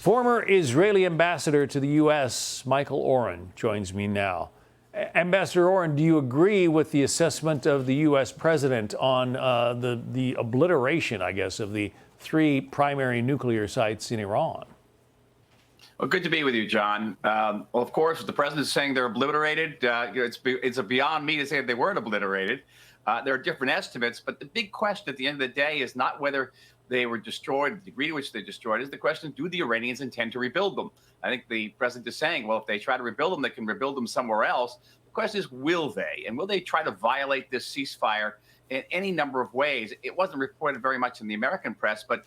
Former Israeli ambassador to the U.S., Michael Oren, joins me now. Ambassador Oren, do you agree with the assessment of the U.S. president on the obliteration, I guess, of the 3 primary nuclear sites in Iran? Well, good to be with you, John. Well, of course, the president is saying they're obliterated. It's beyond me to say that they weren't obliterated. There are different estimates, but the big question at the end of the day is not whether they were destroyed, the degree to which they destroyed is the question, do the Iranians intend to rebuild them? I think the president is saying, well, if they try to rebuild them, they can rebuild them somewhere else. The question is, will they? And will they try to violate this ceasefire in any number of ways? It wasn't reported very much in the American press, but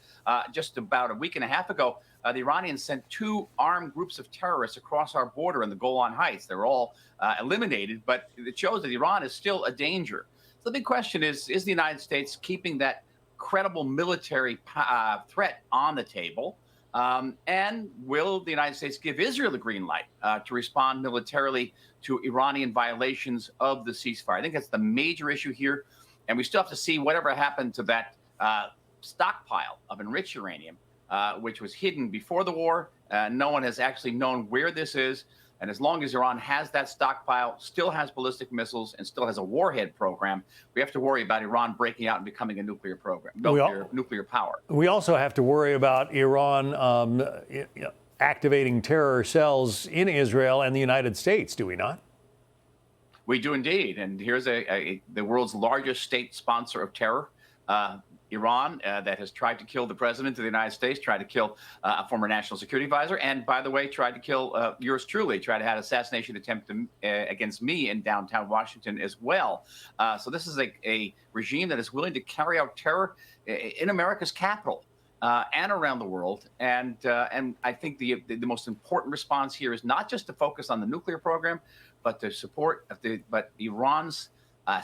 just about a week and a half ago, the Iranians sent 2 armed groups of terrorists across our border in the Golan Heights. They were all eliminated, but it shows that Iran is still a danger. So the big question is the United States keeping that credible military threat on the table? And will the United States give Israel the green light to respond militarily to Iranian violations of the ceasefire? I think that's the major issue here. And we still have to see whatever happened to that stockpile of enriched uranium, which was hidden before the war. No one has actually known where this is. And as long as Iran has that stockpile, still has ballistic missiles, and still has a warhead program, we have to worry about Iran breaking out and becoming a nuclear power. We also have to worry about Iran activating terror cells in Israel and the United States, do we not? We do indeed. And here's the world's largest state sponsor of terror, Iran, that has tried to kill the president of the United States, tried to kill a former national security advisor, and by the way, tried to kill yours truly, tried to have an assassination attempt against me in downtown Washington as well. So this is a regime that is willing to carry out terror in America's capital and around the world. And I think the most important response here is not just to focus on the nuclear program, but to support Iran's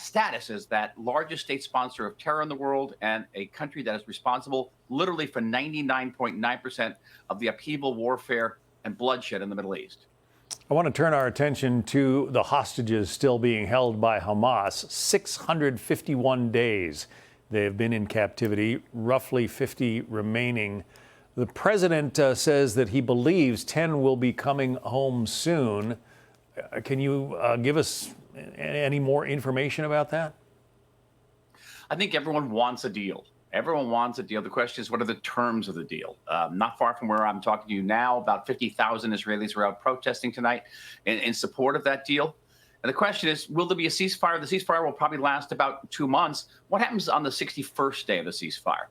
status as that largest state sponsor of terror in the world and a country that is responsible literally for 99.9% of the upheaval, warfare, and bloodshed in the Middle East. I want to turn our attention to the hostages still being held by Hamas. 651 days they have been in captivity, roughly 50 remaining. The president says that he believes 10 will be coming home soon. Can you give us any more information about that? I think everyone wants a deal. Everyone wants a deal. The question is, what are the terms of the deal? Not far from where I'm talking to you now, about 50,000 Israelis were out protesting tonight in support of that deal. And the question is, will there be a ceasefire? The ceasefire will probably last about 2 months. What happens on the 61st day of the ceasefire?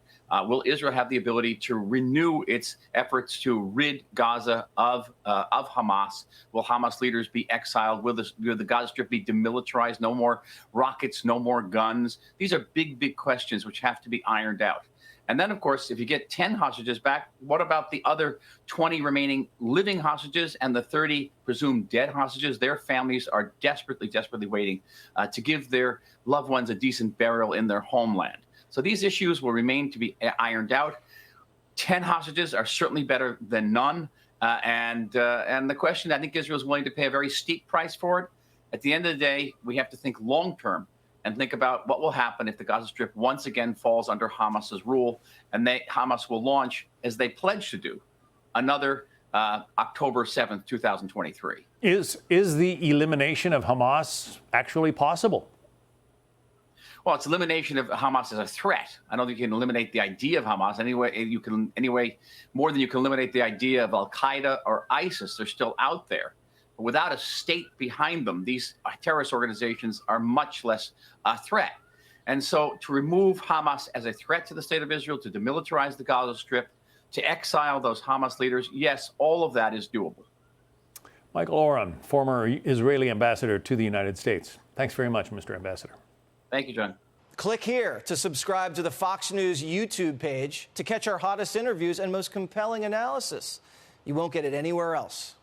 Will Israel have the ability to renew its efforts to rid Gaza of Hamas? Will Hamas leaders be exiled? Will the Gaza Strip be demilitarized? No more rockets, no more guns. These are big, big questions which have to be ironed out. And then, of course, if you get 10 hostages back, what about the other 20 remaining living hostages and the 30 presumed dead hostages? Their families are desperately, desperately waiting to give their loved ones a decent burial in their homeland. So these issues will remain to be ironed out. 10 hostages are certainly better than none. And the question, I think Israel is willing to pay a very steep price for it. At the end of the day, we have to think long term and think about what will happen if the Gaza Strip once again falls under Hamas's rule, and Hamas will launch, as they pledged to do, another October 7th, 2023. Is the elimination of Hamas actually possible? Well, it's elimination of Hamas as a threat. I don't think you can eliminate the idea of Hamas anyway more than you can eliminate the idea of Al-Qaeda or ISIS. They're still out there. But without a state behind them, these terrorist organizations are much less a threat. And so to remove Hamas as a threat to the state of Israel, to demilitarize the Gaza Strip, to exile those Hamas leaders, yes, all of that is doable. Michael Oren, former Israeli ambassador to the United States. Thanks very much, Mr. Ambassador. Thank you, John. Click here to subscribe to the Fox News YouTube page to catch our hottest interviews and most compelling analysis. You won't get it anywhere else.